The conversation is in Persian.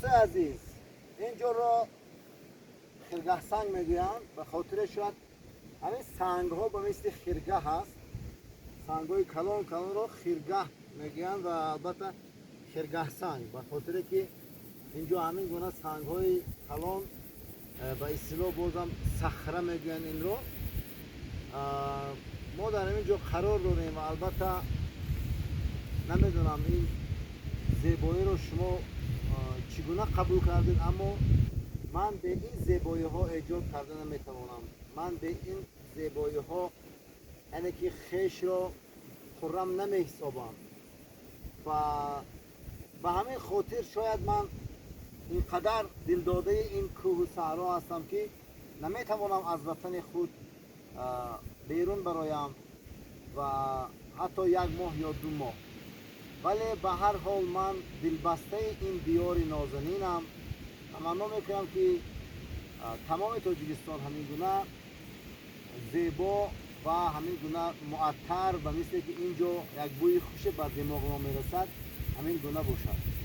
دوست عزیز، اینجا رو خرگاه سنگ میگویند، به خاطر شاید همین سنگ ها به مثل خرگاه هست. سنگ های کلان کلان رو خرگاه میگویند و البته خرگاه سنگ به خاطر که اینجا همین گونه سنگ های کلان به اصطلاح بازم صخره میگویند این رو. ما در اینجا قرار داریم و البته نمیدونم این زیبایی رو شما چگونه قبول کردید، اما من به این زیبایی ها ایجاد کرده نمیتوانم. من به این زیبایی ها یعنی که خیش را خرم نمیحسابم و به همین خاطر شاید من اینقدر دلداده این کوه و صحرا هستم که نمیتوانم از وطن خود بیرون برایم و حتی یک ماه یا 2 ماه. ولی به هر حال من دلبسته این دیار نازنینم. تمنا میکنم که تمام تاجیکستان همین گونه زیبا و همین گونه معطر و مثل که اینجا یک بوی خوش بر دماغ ما میرسد همین گونه باشد.